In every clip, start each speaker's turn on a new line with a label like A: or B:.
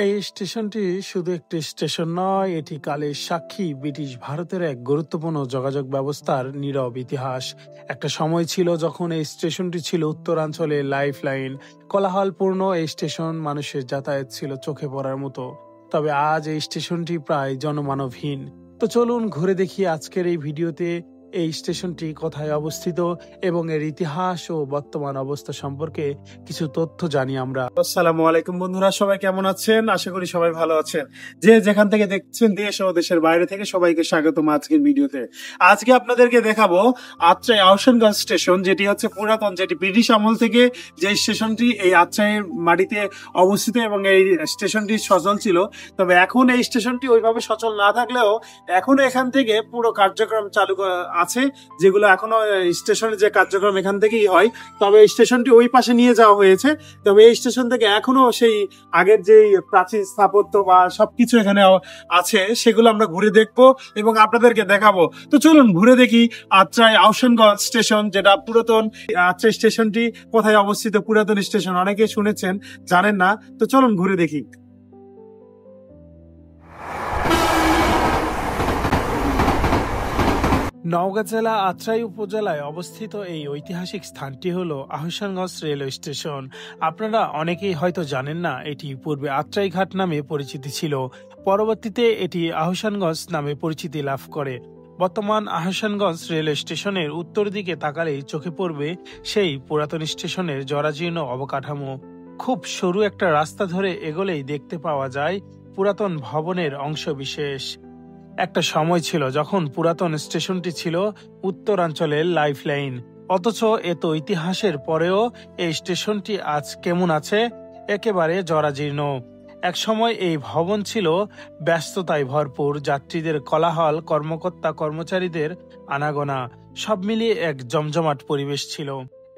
A: এই স্টেশনটি শুধু একটি স্টেশন নয়, এটি কালের সাক্ষী, ব্রিটিশ ভারতের এক গুরুত্বপূর্ণ যোগাযোগ ব্যবস্থার নীরব ইতিহাস। একটা সময় ছিল যখন এই স্টেশনটি ছিল উত্তরাঞ্চলের লাইফ লাইন। কোলাহলপূর্ণ এই স্টেশন, মানুষের যাতায়াত ছিল চোখে পড়ার মতো। তবে আজ এই স্টেশনটি প্রায় জনমানবহীন। তো চলুন ঘুরে দেখি আজকের এই ভিডিওতে এই স্টেশনটি কোথায় অবস্থিত এবং এর ইতিহাস ও বর্তমান অবস্থা সম্পর্কে কিছু তথ্য জানি আমরা।
B: আসসালামু আলাইকুম বন্ধুরা, সবাই কেমন আছেন? আশা করি সবাই ভালো আছেন। যে যেখান থেকে দেখছেন, দেশ ও দেশের বাইরে থেকে সবাইকে স্বাগতম আজকের ভিডিওতে। আজকে আপনাদেরকে দেখাবো আত্রাই আহসানগঞ্জ স্টেশন, যেটি হচ্ছে পুরাতন, যেটি ব্রিটিশ আমল থেকে যে স্টেশনটি এই আত্রাইয়ের মাটিতে অবস্থিত এবং এই স্টেশনটি সচল ছিল। তবে এখন এই স্টেশনটি ওইভাবে সচল না থাকলেও এখনো এখান থেকে পুরো কার্যক্রম চালু আছে, যেগুলো এখনো স্টেশনের যে কার্যক্রম এখান থেকেই হয়। তবে স্টেশনটি ওই পাশে নিয়ে যাওয়া হয়েছে। তবে এই স্টেশন থেকে এখনো সেই আগের যে প্রাচীন স্থাপত্য বা সবকিছু এখানে আছে, সেগুলো আমরা ঘুরে দেখবো এবং আপনাদেরকে দেখাবো। তো চলুন ঘুরে দেখি আত্রাই আহসানগঞ্জ স্টেশন, যেটা পুরাতন। আত্রাই স্টেশনটি কোথায় অবস্থিত? পুরাতন স্টেশন অনেকে শুনেছেন, জানেন না। তো চলুন ঘুরে দেখি।
A: নওগাঁ জেলা আত্রাই উপজেলায় অবস্থিত এই ঐতিহাসিক স্থানটি হল আহসানগঞ্জ রেলওয়ে স্টেশন। আপনারা অনেকেই হয়তো জানেন না, এটি পূর্বে আত্রাই ঘাট নামে পরিচিতি ছিল। পরবর্তীতে এটি আহসানগঞ্জ নামে পরিচিতি লাভ করে। বর্তমান আহসানগঞ্জ রেলওয়ে স্টেশনের উত্তর দিকে তাকালেই চোখে পড়বে সেই পুরাতন স্টেশনের জরাজীর্ণ অবকাঠামো। খুব সরু একটা রাস্তা ধরে এগোলেই দেখতে পাওয়া যায় পুরাতন ভবনের অংশবিশেষ। একটা সময় ছিল যখন পুরাতন স্টেশনটি ছিল উত্তরাঞ্চলের লাইফ লাইন। অথচ এত ইতিহাসের পরেও এই স্টেশনটি আজ কেমন আছে? একেবারে জরাজীর্ণ। এক সময় এই ভবন ছিল ব্যস্ততায় ভরপুর, যাত্রীদের কোলাহল, কর্মকর্তা কর্মচারীদের আনাগোনা, সব মিলিয়ে এক জমজমাট পরিবেশ ছিল।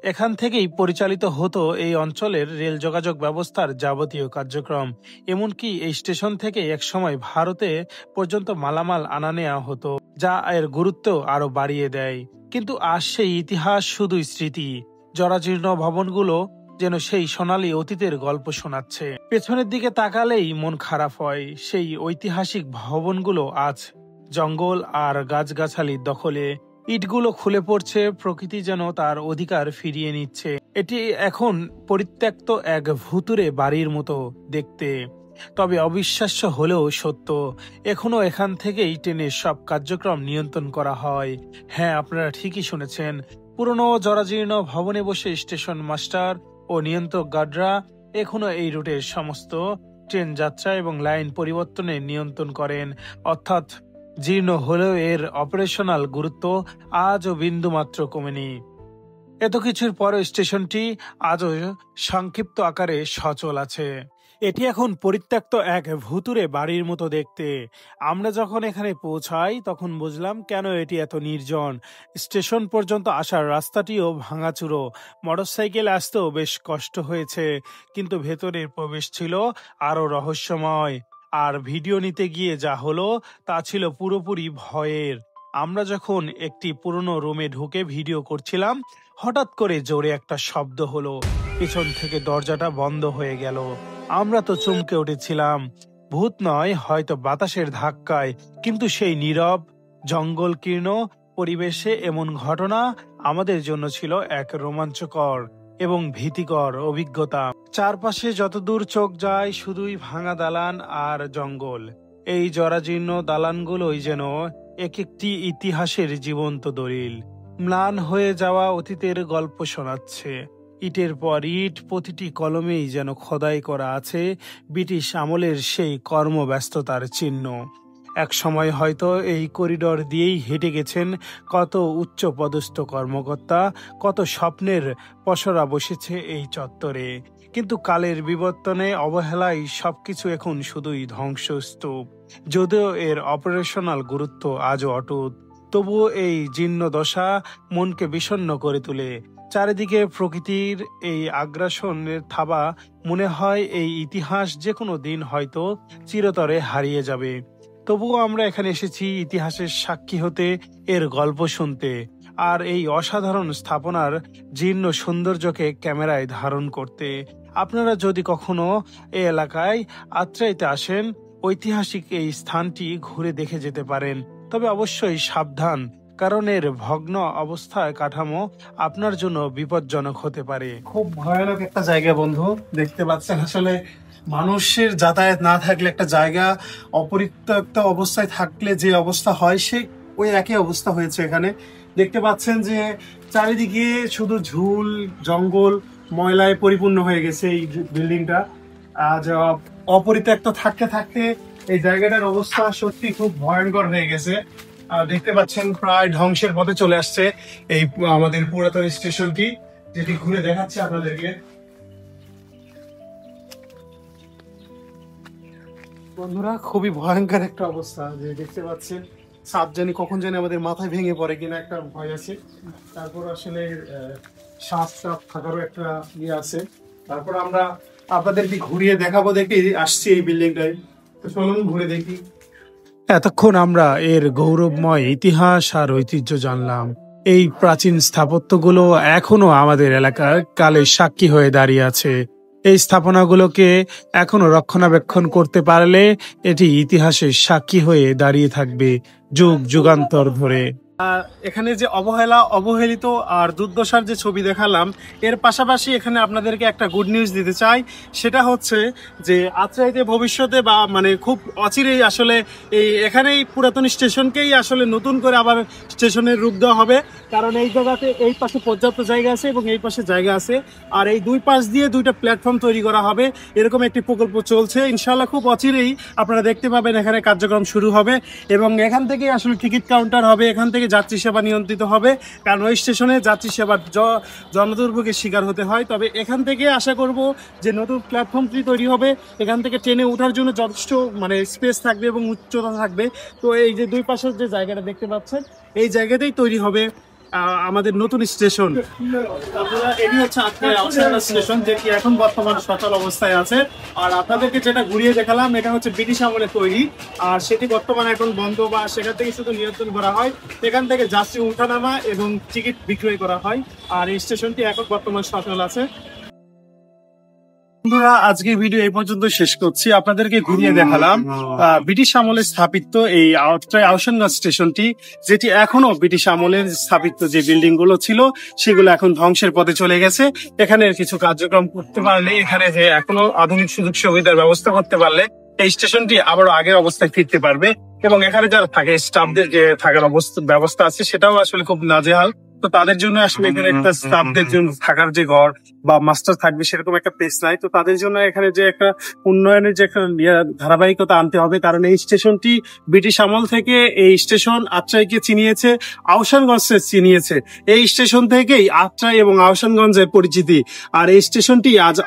A: এখান থেকেই পরিচালিত হতো এই অঞ্চলের রেল যোগাযোগ ব্যবস্থার যাবতীয় কার্যক্রম। এমনকি এই স্টেশন থেকে একসময় ভারতে পর্যন্ত মালামাল আনা নেওয়া হতো, যা এর গুরুত্ব আরো বাড়িয়ে দেয়। কিন্তু আজ সেই ইতিহাস শুধুই স্মৃতি। জরাজীর্ণ ভবনগুলো যেন সেই সোনালী অতীতের গল্প শোনাচ্ছে। পেছনের দিকে তাকালেই মন খারাপ হয়। সেই ঐতিহাসিক ভবনগুলো আজ জঙ্গল আর গাছগাছালির দখলে। ইটগুলো খুলে পড়ছে, প্রকৃতি যেন তার অধিকার ফিরিয়ে নিচ্ছে। এটি এখন পরিত্যক্ত এক ভুতুরে বাড়ির মতো দেখতে। তবে অবিশ্বাস্য হলেও সত্য, এখনো এখান থেকেই ট্রেনের সব কার্যক্রম নিয়ন্ত্রণ করা হয়। হ্যাঁ, আপনারা ঠিকই শুনেছেন। পুরনো জরাজীর্ণ ভবনে বসে স্টেশন মাস্টার ও নিয়ন্ত্রক গার্ডরা এখনো এই রুটের সমস্ত ট্রেন যাত্রা এবং লাইন পরিবর্তনে নিয়ন্ত্রণ করেন। অর্থাৎ জীর্ণ হলেও এর অপারেশনাল গুরুত্ব আজও বিন্দুমাত্র কমেনি। এত কিছুর পরও স্টেশনটি আজও সংক্ষিপ্ত আকারে সচল আছে। এটি এখন পরিত্যক্ত এক ভুতুরে বাড়ির মতো দেখতে। আমরা যখন এখানে পৌঁছাই তখন বুঝলাম কেন এটি এত নির্জন। স্টেশন পর্যন্ত আসার রাস্তাটিও ভাঙাচুরো, মোটরসাইকেল আসতেও বেশ কষ্ট হয়েছে। কিন্তু ভেতরের প্রবেশ ছিল আরো রহস্যময়। আর ভিডিও নিতে গিয়ে যা হলো তা ছিল পুরোপুরি ভয়ের। আমরা যখন একটি পুরনো রুমে ঢুকে ভিডিও করছিলাম, হঠাৎ করে জোরে একটা শব্দ হলো, পেছন থেকে দরজাটা বন্ধ হয়ে গেল। আমরা তো চমকে উঠেছিলাম। ভূত নয়, হয়তো বাতাসের ধাক্কায়। কিন্তু সেই নীরব জঙ্গলকীর্ণ পরিবেশে এমন ঘটনা আমাদের জন্য ছিল এক রোমাঞ্চকর এবং ভীতিকর অভিজ্ঞতা। চারপাশে যতদূর চোখ যায় শুধুই ভাঙা দালান আর জঙ্গল। এই জরাজীর্ণ দালানগুলোই যেন এক একটি ইতিহাসের জীবন্ত দলিল। ম্লান হয়ে যাওয়া অতীতের গল্প শোনাচ্ছে। ইটের পর ইট, প্রতিটি কলমেই যেন খোদাই করা আছে ব্রিটিশ আমলের সেই কর্মব্যস্ততার চিহ্ন। এক সময় হয়তো এই করিডর দিয়েই হেঁটে গেছেন কত উচ্চ পদস্থ কর্মকর্তা, কত স্বপ্নের পসরা বসেছে এই চত্বরে। কিন্তু কালের বিবর্তনে, অবহেলায় সবকিছু এখন শুধুই ধ্বংসস্তূপ। যদিও এর অপারেশনাল গুরুত্ব আজও অটুট, তবুও এই জীর্ণ দশা মনকে বিষণ্ণ করে তোলে। চারিদিকে প্রকৃতির এই আগ্রাসনের থাবা, মনে হয় এই ইতিহাস যে কোনো দিন হয়তো চিরতরে হারিয়ে যাবে। তবুও আমরা এখানে এসেছি ইতিহাসের সাক্ষী হতে, এর গল্প শুনতে, আর এই অসাধারণ স্থাপনার জীর্ণ সৌন্দর্যকে ক্যামেরায় ধারণ করতে। আপনারা যদি কখনো এই এলাকায় আত্রাইতে আসেন, ঐতিহাসিক এই স্থানটি ঘুরে দেখে যেতে পারেন। তবে অবশ্যই সাবধান, কারণ এর ভগ্ন অবস্থায় কাঠামো আপনার জন্য বিপজ্জনক হতে পারে।
B: খুব ভয়ানক একটা জায়গা বন্ধু, দেখতে পাচ্ছেন আসলে মানুষের যাতায়াত না থাকলে একটা জায়গা অপরিত্যক্ত অবস্থায় থাকলে যে অবস্থা হয়, সে ওই একই অবস্থা হয়েছে এখানে। দেখতে পাচ্ছেন যে চারিদিকে শুধু ঝুল জঙ্গল ময়লায় পরিপূর্ণ হয়ে গেছে এই বিল্ডিংটা। আজ অপরিত্যক্ত থাকতে থাকতে এই জায়গাটার অবস্থা সত্যি খুব ভয়ঙ্কর হয়ে গেছে। দেখতে পাচ্ছেন প্রায় ধ্বংসের পথে চলে আসছে এই আমাদের পুরাতন স্টেশনটি, যেটি ঘুরে দেখাচ্ছে আপনাদেরকে। বন্ধুরা খুবই ভয়ঙ্কর একটা অবস্থা, যে দেখতে পাচ্ছেন সাপ জানি কখন জানি আমাদের মাথায় ভেঙে পড়ে কিনা একটা ভয় আছে। তারপর আসলে শ্বাস চাপ থাকারও একটা ইয়ে আছে। তারপর আমরা আপনাদেরকে ঘুরিয়ে দেখাবো দেখে আসছি এই বিল্ডিংটায়, তো চলুন ঘুরে দেখি।
A: এতক্ষণ আমরা এর গৌরবময় ইতিহাস আর ঐতিহ্য জানলাম। এই প্রাচীন স্থাপত্যগুলো এখনো আমাদের এলাকার কালের সাক্ষী হয়ে দাঁড়িয়ে আছে। এই স্থাপনাগুলোকে এখনো রক্ষণাবেক্ষণ করতে পারলে এটি ইতিহাসের সাক্ষী হয়ে দাঁড়িয়ে থাকবে যুগ যুগান্তর ধরে।
B: এখানে যে অবহেলা অবহেলিত আর দুর্দশার যে ছবি দেখালাম, এর পাশাপাশি এখানে আপনাদেরকে একটা গুড নিউজ দিতে চাই। সেটা হচ্ছে যে আত্রাইতে ভবিষ্যতে বা মানে খুব অচিরেই আসলে এখানেই পুরাতন স্টেশনকেই আসলে নতুন করে আবার স্টেশনের রূপ দেওয়া হবে। কারণ এই জায়গাতে এই পাশে পর্যাপ্ত জায়গা আছে এবং এই পাশে জায়গা আছে, আর এই দুই পাশ দিয়ে দুইটা প্ল্যাটফর্ম তৈরি করা হবে। এরকম একটি প্রকল্প চলছে, ইনশাল্লাহ খুব অচিরেই আপনারা দেখতে পাবেন এখানে কার্যক্রম শুরু হবে। এবং এখান থেকে আসলে টিকিট কাউন্টার হবে, এখান থেকে যাত্রী সেবা নিয়ন্ত্রিত হবে। কারণ ওই স্টেশনে যাত্রী সেবার জনদুর্ভোগের শিকার হতে হয়। তবে এখান থেকে আশা করব যে নতুন প্ল্যাটফর্মটি তৈরি হবে, এখান থেকে ট্রেনে ওঠার জন্য যথেষ্ট মানে স্পেস থাকবে এবং উচ্চতা থাকবে। তো এই যে দুই পাশের যে জায়গাটা দেখতে পাচ্ছেন, এই জায়গাতেই তৈরি হবে আমাদের নতুন স্টেশন। এটি হচ্ছে স্টেশন, যেটি এখন বর্তমান সচল অবস্থায় আছে। আর আপনাদেরকে যেটা ঘুরিয়ে দেখালাম, এটা হচ্ছে ব্রিটিশ আমলে তৈরি, আর সেটি বর্তমানে এখন বন্ধ, বা সেখান থেকে শুধু নিয়ন্ত্রণ করা হয়। এখান থেকে যাত্রী উঠানামা এবং টিকিট বিক্রয় করা হয়। আর এই স্টেশনটি এখন বর্তমান সচল আছে। বন্ধুরা, আজকের ভিডিও এই পর্যন্ত শেষ করছি। আপনাদেরকে ঘুরিয়ে দেখালাম ব্রিটিশ আমলে স্থাপিত এই আহসানগঞ্জ স্টেশনটি, যেটি এখনো ব্রিটিশ আমলের স্থাপিত যে বিল্ডিং গুলো ছিল সেগুলো এখন ধ্বংসের পথে চলে গেছে। এখানে কিছু কার্যক্রম করতে পারলে, এখানে যে এখনো আধুনিক সুযোগ সুবিধার ব্যবস্থা করতে পারলে এই স্টেশনটি আবারও আগের অবস্থায় ফিরতে পারবে। এবং এখানে যারা থাকে স্টাফদের যে থাকার ব্যবস্থা আছে সেটাও আসলে খুব নাজেহাল। তো তাদের জন্য আসলে এখানে একটা স্টাফদের জন্য থাকার যে ঘর বা মাস্টার থাকবে সেরকম একটা প্লেস নাই। তো তাদের জন্য এখানে যে একটা উন্নয়নের যে একটা ধারাবাহিকতা আনতে হবে। কারণ এই স্টেশনটি ব্রিটিশ আমল থেকে এই স্টেশন আত্রাইকে চিনিয়েছে, আহসানগঞ্জকে চিনিয়েছে। এই স্টেশন থেকেই আত্রাই এবং আহসানগঞ্জের পরিচিতি। আর এই স্টেশনটি আজ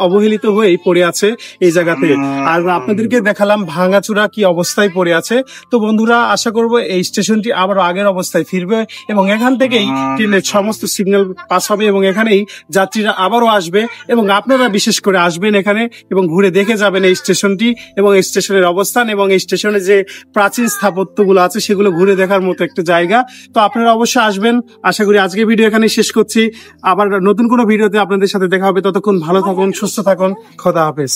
B: অবহেলিত হয়েই পড়ে আছে এই জায়গাতে। আর আপনাদেরকে দেখালাম ভাঙাচুরা কি অবস্থায় পড়ে আছে। তো বন্ধুরা, আশা করব এই স্টেশনটি আবার আগের অবস্থায় ফিরবে এবং এখান থেকেই ট্রেনের সমস্ত সিগন্যাল পাস হবে এবং এখানেই যাত্রীরা আবারও আসবে। এবং আপনারা বিশেষ করে আসবেন এখানে এবং ঘুরে দেখে যাবেন এই স্টেশনটি এবং এই স্টেশনের অবস্থান এবং এই স্টেশনে যে প্রাচীন স্থাপত্যগুলো আছে সেগুলো ঘুরে দেখার মতো একটা জায়গা। তো আপনারা অবশ্যই আসবেন। আশা করি আজকের ভিডিও এখানে শেষ করছি। আবার নতুন কোনো ভিডিওতে আপনাদের সাথে দেখা হবে। ততক্ষণ ভালো থাকুন, সুস্থ থাকুন। খোদা হাফেজ।